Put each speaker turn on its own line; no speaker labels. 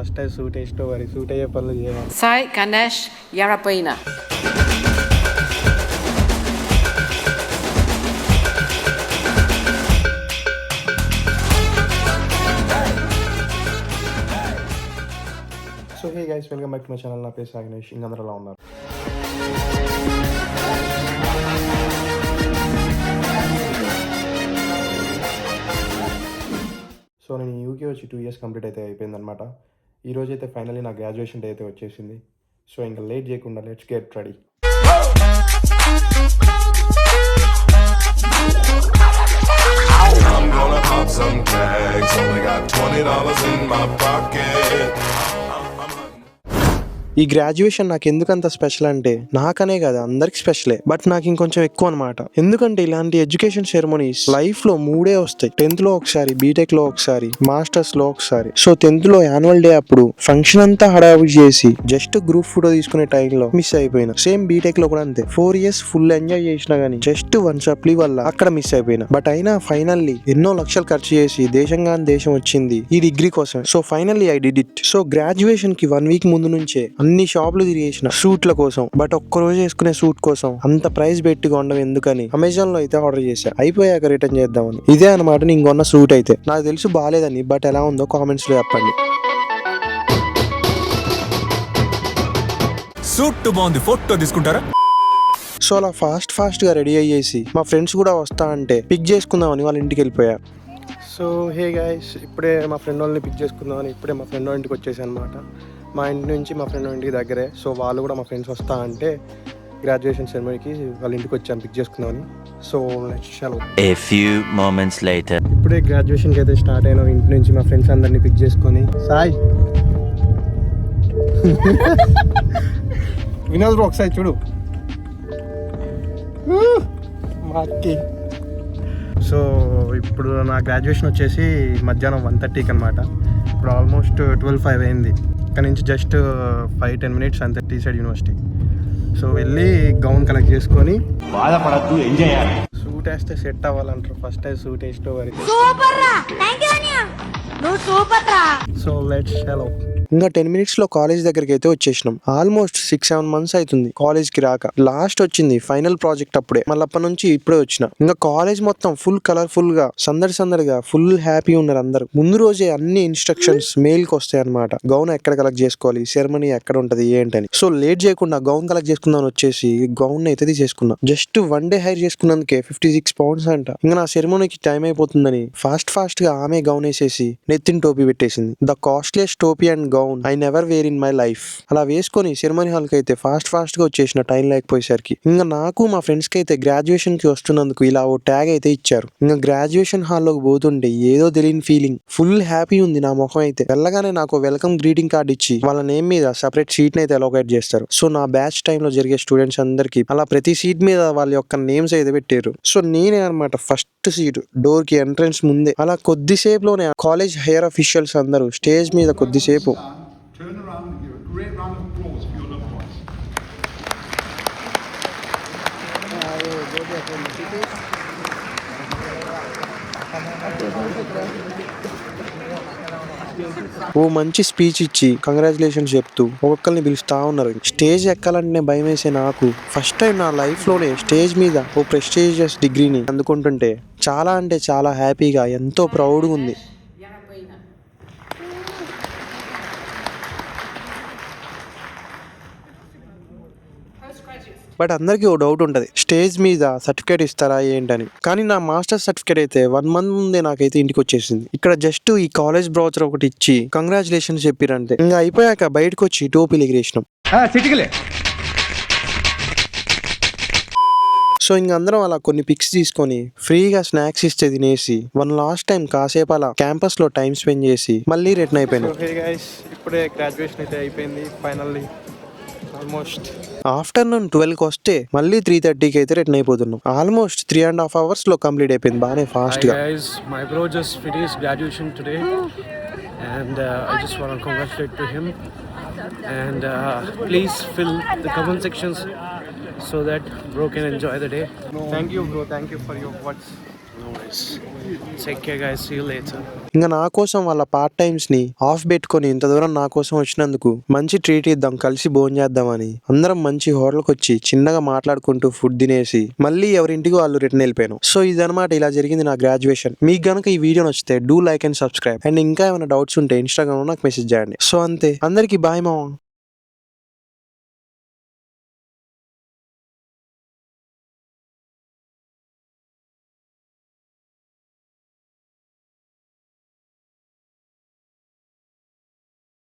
First time suit వేసుకో మరి suit అయ్యే పనులు చేయాలి.
Sai Ganesh Yarapina.
So hey guys, welcome back to my channel. నా పేరు సాగనేష్. ఇంకా అందరూ ఎలా ఉన్నారు? సో నేను యూకే వచ్చి 2 years కంప్లీట్ అయితే అయిపోయిందనమాట. ఈరోజు అయితే ఫైనల్లీ నా గ్రాడ్యుయేషన్ డే అయితే వచ్చేసింది. సో ఇంకా లేట్ చేయకుండా let's get ready.
I'm gonna pop some tags, only got $20 in my pocket.
ఈ గ్రాడ్యుయేషన్ నాకు ఎందుకంత స్పెషల్ అంటే నాకనే కదా అందరికి స్పెషలే, బట్ నాకు ఇంకొంచెం ఎక్కువ అనమాట. ఎందుకంటే ఇలాంటి ఎడ్యుకేషన్ సెరమోనీస్ లైఫ్ లో 3 వస్తాయి. 10th లో ఒకసారి, బీటెక్ లో ఒకసారి, మాస్టర్స్ లో ఒకసారి. సో 10th లో యాన్యువల్ డే అప్పుడు ఫంక్షన్ అంతా హడావుడి చేసి జస్ట్ గ్రూప్ ఫోటో తీసుకునే టైంలో మిస్ అయిపోయినా. సేమ్ బీటెక్ లో కూడా అంతే. 4 years ఫుల్ ఎంజాయ్ చేసినా గానీ జస్ట్ 1 సప్లీ వల్ల అక్కడ మిస్ అయిపోయినా. బట్ అయినా ఫైనల్లీ ఎన్నో లక్షలు ఖర్చు చేసి దేశంగాని దేశం వచ్చింది ఈ డిగ్రీ కోసం. So finally I did it. So graduation కి 1 week ముందు నుంచే అన్ని షాపులు తిరిగేసిన సూట్ల కోసం. బట్ ఒక్కరోజు వేసుకునే సూట్ కోసం అంత ప్రైస్ పెట్టి కొనడం ఎందుకని అమెజాన్ లో అయితే ఆర్డర్ చేశా. అయిపోయాక రిటర్న్ చేద్దామని. ఇదే అనమాట నేను కొన్న సూట్ అయితే. నాకు తెలుసు బాగాలేదని, బట్ ఎలా ఉందో కామెంట్స్ లో చెప్పండి.
సూట్ బాగుంది, ఫోటో తీసుకుంటారా?
సో అలా ఫాస్ట్ గా రెడీ అయ్యేసి మా ఫ్రెండ్స్ కూడా వస్తా అంటే పిక్ చేసుకుందామని వాళ్ళ ఇంటికి వెళ్ళిపోయా. సో హే గైస్, ఇప్పుడే మా ఫ్రెండ్ వాళ్ళని పిక్ చేసుకుందామని ఇప్పుడే మా ఫ్రెండ్ వాళ్ళ ఇంటికి వచ్చేసాను అనమాట. మా ఇంటి నుంచి మా ఫ్రెండ్ ఇంటికి దగ్గరే. సో వాళ్ళు కూడా మా ఫ్రెండ్స్ వస్తా అంటే గ్రాడ్యుయేషన్ సెరమనీకి వాళ్ళ ఇంటికి వచ్చాను పిక్ చేసుకుందామని. So
A few moments later.
ఇప్పుడే గ్రాడ్యుయేషన్కి అయితే స్టార్ట్ అయినా. ఇంటి నుంచి మా ఫ్రెండ్స్ అందరినీ పిక్ చేసుకొని సాయ్ వినోద్ ఒకసారి చూడు మా అక్కి. సో ఇప్పుడు నా గ్రాడ్యుయేషన్ వచ్చేసి మధ్యాహ్నం 1:30కి అనమాట. ఇప్పుడు ఆల్మోస్ట్ 12:05 అయింది. ఇక్కడ నుంచి జస్ట్ 5-10 minutes అంతే టీ సైడ్ యూనివర్సిటీ. సో వెళ్ళి గౌన్ కలెక్ట్ చేసుకొని
బాధపడద్దు, ఎంజాయ్ చేయాలి.
సూట్ వేస్తే సెట్ అవ్వాలంటారు. ఫస్ట్ టైం సూట్ వేసుకో మరి. So let's hello. ఇంకా 10 minutes లో కాలేజ్ దగ్గరికి అయితే వచ్చేసినాం. ఆల్మోస్ట్ 6-7 months అవుతుంది కాలేజ్ కి రాక. లాస్ట్ వచ్చింది ఫైనల్ ప్రాజెక్ట్ అప్పుడే. మళ్ళీ అప్పటి నుంచి ఇప్పుడే వచ్చిన. ఇంకా కాలేజ్ మొత్తం ఫుల్ కలర్ఫుల్ గా సందడిగా ఫుల్ హ్యాపీ ఉన్నారు అందరు. ముందు రోజే అన్ని ఇన్స్ట్రక్షన్స్ మెయిల్ కి వస్తాయి అనమాట. గౌన్ ఎక్కడ కలెక్ట్ చేసుకోవాలి, సెరమనీ ఎక్కడ ఉంటది ఏంటని. సో లేట్ చేయకుండా గౌన్ కలెక్ట్ చేసుకుందాం వచ్చేసి గౌన్ అయితే తీసేసుకున్నా. జస్ట్ 1 day హైర్ చేసుకున్నందుకే 56 pounds అంట. ఇంకా నా సెరమనీకి టైం అయిపోతుందని ఫాస్ట్ గా ఆమె గౌన్ వేసేసి నెత్తిన టోపీ పెట్టేసింది. The costliest topi and gown I never wear in my life. అలా వేసుకొని సెరమనీ హాల్ కి అయితే ఫాస్ట్ గా వచ్చేసిన టైం లేకపోయేసరికి. ఇంకా నాకు మా ఫ్రెండ్స్ కి అయితే గ్రాడ్యుయేషన్ కి వస్తున్నందుకు ఇలా ఓ ట్యాగ్ అయితే ఇచ్చారు. ఇంకా గ్రాడ్యుయేషన్ హాల్లోకి పోతుంటే ఏదో తెలియని ఫీలింగ్. ఫుల్ హ్యాపీ ఉంది నా ముఖం అయితే. వెళ్ళగానే నాకు వెల్కమ్ గ్రీటింగ్ కార్డ్ ఇచ్చి వాళ్ళ నేమ్ మీద సెపరేట్ సీట్ ని అయితే అలోకేట్ చేస్తారు. సో నా బ్యాచ్ టైమ్ లో జరిగే స్టూడెంట్స్ అందరికి అలా ప్రతి సీట్ మీద వాళ్ళ యొక్క నేమ్స్ అయితే పెట్టారు. సో నేనే అనమాట ఫస్ట్ సీట్, డోర్ కి ఎంట్రన్స్ ముందే. అలా కొద్దిసేపులోనే కాలేజ్ హైయర్ అఫీషియల్స్ అందరూ స్టేజ్ మీద కొద్దిసేపు
Turn around and give a great round of applause for your loved ones.
ఓ మంచి స్పీచ్ ఇచ్చి కంగ్రాచులేషన్స్ చెప్తూ ఒక్కొక్కరిని పిలుస్తా ఉన్నారు. స్టేజ్ ఎక్కాలంటే భయం వేసే నాకు ఫస్ట్ టైం నా లైఫ్ లోనే స్టేజ్ మీద ఓ ప్రెస్టీజియస్ డిగ్రీని అందుకుంటుంటే చాలా అంటే చాలా హ్యాపీగా ఎంతో ప్రౌడ్గా ఉంది. బట్ అందరికీ ఓ డౌట్ ఉంటుంది, స్టేజ్ మీద సర్టిఫికేట్ ఇస్తారా ఏంటని. కానీ నా మాస్టర్స్ సర్టిఫికేట్ అయితే 1 month ముందే నాకైతే ఇంటికి వచ్చేసింది. ఇక్కడ జస్ట్ ఈ కాలేజ్ బ్రౌచర్ ఒకటి ఇచ్చి కంగ్రాచులేషన్స్ చెప్పిరంటే ఇంకా అయిపోయాక బయటకు వచ్చి టోపీలు ఎగిరేసినాం. సో ఇంక అందరం అలా కొన్ని పిక్స్ తీసుకొని ఫ్రీగా స్నాక్స్ ఇస్తే తినేసి 1 last టైం కాసేపు అలా క్యాంపస్ లో టైం స్పెండ్ చేసి మళ్ళీ రిటర్న్ అయిపోయినాం. ఇప్పుడే గ్రాడ్యుయేషన్ అయితే అయిపోయింది ఫైనల్లీ. ఆల్మోస్ట్ ఆఫ్టర్నూన్ 12కి వస్తే మళ్ళీ 3:30కి అయితే రిటర్న్ అయిపోతున్నాం. ఆల్మోస్ట్ 3.5 hours లో కంప్లీట్ అయిపోయింది బాగానే ఫాస్ట్ గా.
My bro just finished graduation today and I just want to congratulate to him and please fill the comment sections so that bro can enjoy the day.
Thank you bro, thank you for your words.
No worries. Take care guys, see you later.
ఇంకా నా కోసం వాళ్ళ part times ని of పెట్టుకొని ఇంత దూరం నా కోసం వచ్చినందుకు మంచి ట్రీట్ ఇద్దాం, కలిసి భోజనం చేద్దామని అందరం మంచి హోటల్కి వచ్చి చిన్నగా మాట్లాడుకుంటూ ఫుడ్ తినేసి మళ్ళీ ఎవరింటికి వాళ్ళు రిటర్న్ వెళ్ళిపోయాను. సో ఇదనమాట ఇలా జరిగింది నా గ్రాడ్యుయేషన్. మీకు గనుక ఈ వీడియో నచ్చితే do like and subscribe, and ఇంకా ఏమైనా డౌట్స్ ఉంటే ఇన్స్టాగ్రామ్ లో నాకు మెసేజ్ చేయండి. సో అంతే, అందరికి బాయ్ మామ.